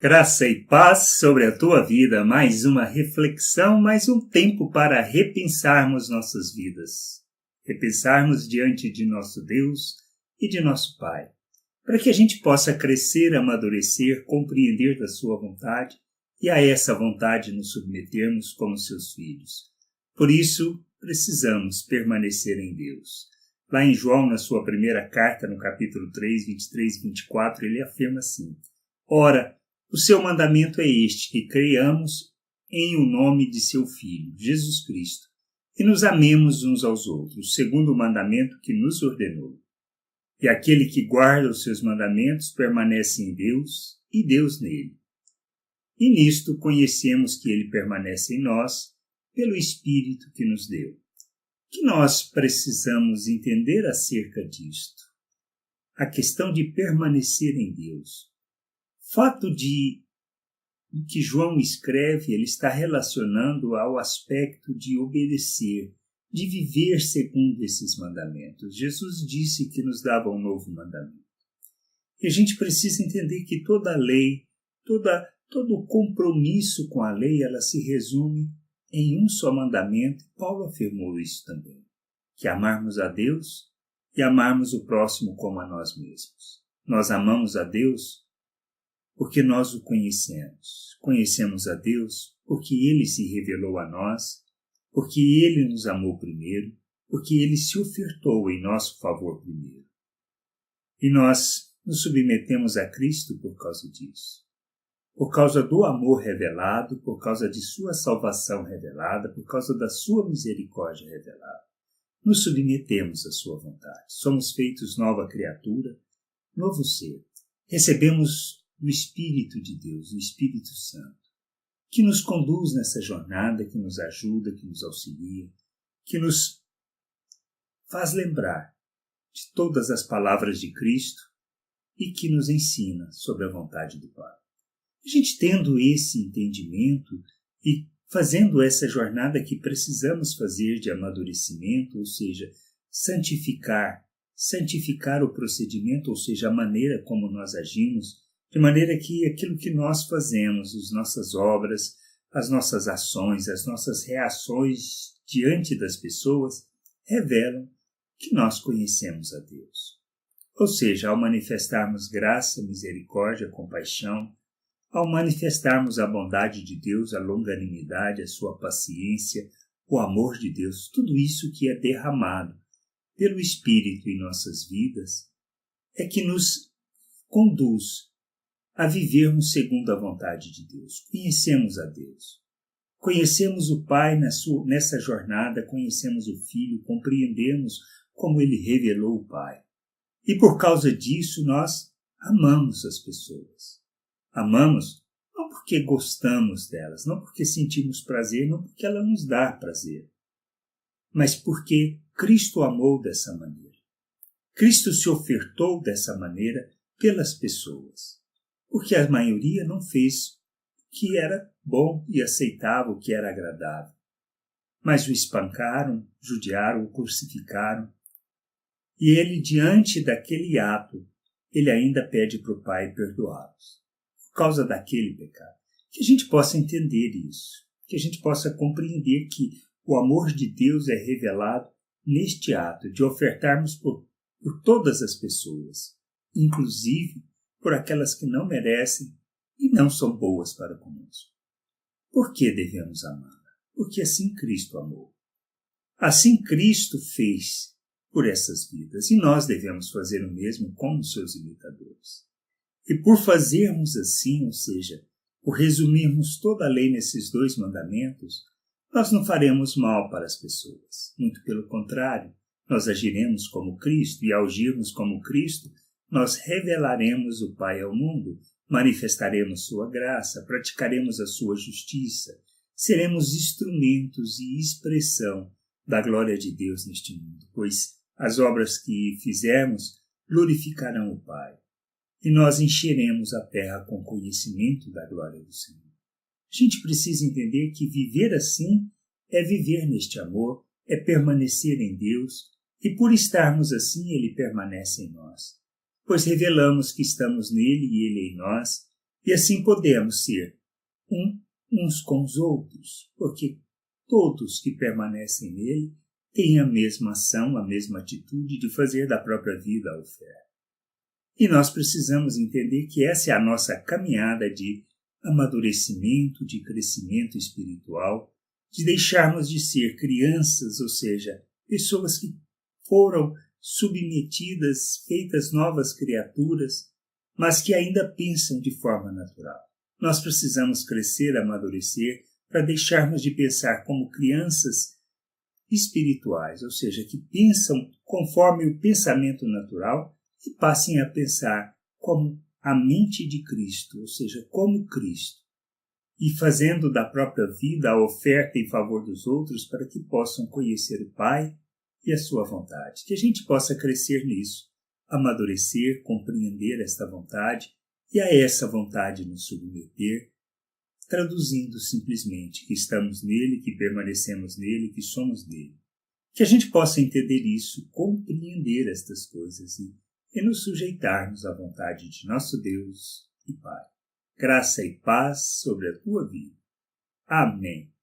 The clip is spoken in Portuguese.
Graça e paz sobre a tua vida, mais uma reflexão, mais um tempo para repensarmos nossas vidas. Repensarmos diante de nosso Deus e de nosso Pai, para que a gente possa crescer, amadurecer, compreender da sua vontade e a essa vontade nos submetermos como seus filhos. Por isso, precisamos permanecer em Deus. Lá em João, na sua primeira carta, no capítulo 3, 23 e 24, ele afirma assim: Ora, o seu mandamento é este, que creiamos em o nome de seu Filho, Jesus Cristo, e nos amemos uns aos outros, segundo o mandamento que nos ordenou. E aquele que guarda os seus mandamentos permanece em Deus e Deus nele. E nisto conhecemos que ele permanece em nós pelo Espírito que nos deu. O que nós precisamos entender acerca disto? A questão de permanecer em Deus. Fato de que João escreve, ele está relacionando ao aspecto de obedecer, de viver segundo esses mandamentos. Jesus disse que nos dava um novo mandamento. E a gente precisa entender que toda a lei, todo o compromisso com a lei, ela se resume em um só mandamento. Paulo afirmou isso também, que amarmos a Deus e amarmos o próximo como a nós mesmos. Nós amamos a Deus porque nós o conhecemos. Conhecemos a Deus porque Ele se revelou a nós, porque Ele nos amou primeiro, porque Ele se ofertou em nosso favor primeiro. E nós nos submetemos a Cristo por causa disso. Por causa do amor revelado, por causa de sua salvação revelada, por causa da sua misericórdia revelada. Nos submetemos à sua vontade. Somos feitos nova criatura, novo ser. Recebemos do Espírito de Deus, o Espírito Santo, que nos conduz nessa jornada, que nos ajuda, que nos auxilia, que nos faz lembrar de todas as palavras de Cristo e que nos ensina sobre a vontade do Pai. A gente tendo esse entendimento e fazendo essa jornada que precisamos fazer de amadurecimento, ou seja, santificar o procedimento, ou seja, a maneira como nós agimos, de maneira que aquilo que nós fazemos, as nossas obras, as nossas ações, as nossas reações diante das pessoas, revelam que nós conhecemos a Deus. Ou seja, ao manifestarmos graça, misericórdia, compaixão, ao manifestarmos a bondade de Deus, a longanimidade, a sua paciência, o amor de Deus, tudo isso que é derramado pelo Espírito em nossas vidas, é que nos conduz a vivermos segundo a vontade de Deus. Conhecemos a Deus. Conhecemos o Pai nessa jornada, conhecemos o Filho, compreendemos como Ele revelou o Pai. E por causa disso nós amamos as pessoas. Amamos não porque gostamos delas, não porque sentimos prazer, não porque ela nos dá prazer, mas porque Cristo amou dessa maneira. Cristo se ofertou dessa maneira pelas pessoas. Porque a maioria não fez o que era bom e aceitável, o que era agradável. Mas o espancaram, judiaram, o crucificaram. E ele, diante daquele ato, ele ainda pede para o Pai perdoá-los, por causa daquele pecado. Que a gente possa entender isso, que a gente possa compreender que o amor de Deus é revelado neste ato de ofertarmos por todas as pessoas, inclusive por aquelas que não merecem e não são boas para conosco. Por que devemos amá-la? Porque assim Cristo amou. Assim Cristo fez por essas vidas, e nós devemos fazer o mesmo como seus imitadores. E por fazermos assim, ou seja, por resumirmos toda a lei nesses dois mandamentos, nós não faremos mal para as pessoas. Muito pelo contrário, nós agiremos como Cristo, e ao agirmos como Cristo, nós revelaremos o Pai ao mundo, manifestaremos sua graça, praticaremos a sua justiça, seremos instrumentos e expressão da glória de Deus neste mundo, pois as obras que fizermos glorificarão o Pai, e nós encheremos a terra com conhecimento da glória do Senhor. A gente precisa entender que viver assim é viver neste amor, é permanecer em Deus, e por estarmos assim, Ele permanece em nós. Pois revelamos que estamos nele e ele em nós, E assim podemos ser uns com os outros, porque todos que permanecem nele têm a mesma ação, a mesma atitude de fazer da própria vida a oferta. E nós precisamos entender que essa é a nossa caminhada de amadurecimento, de crescimento espiritual, de deixarmos de ser crianças, ou seja, pessoas que foram submetidas, feitas novas criaturas, mas que ainda pensam de forma natural. Nós precisamos crescer, amadurecer, para deixarmos de pensar como crianças espirituais, ou seja, que pensam conforme o pensamento natural e passem a pensar como a mente de Cristo, ou seja, como Cristo, e fazendo da própria vida a oferta em favor dos outros para que possam conhecer o Pai e a sua vontade. Que a gente possa crescer nisso, amadurecer, compreender esta vontade e a essa vontade nos submeter, traduzindo simplesmente que estamos nele, que permanecemos nele, que somos dele. Que a gente possa entender isso, compreender estas coisas e nos sujeitarmos à vontade de nosso Deus e Pai. Graça e paz sobre a tua vida. Amém.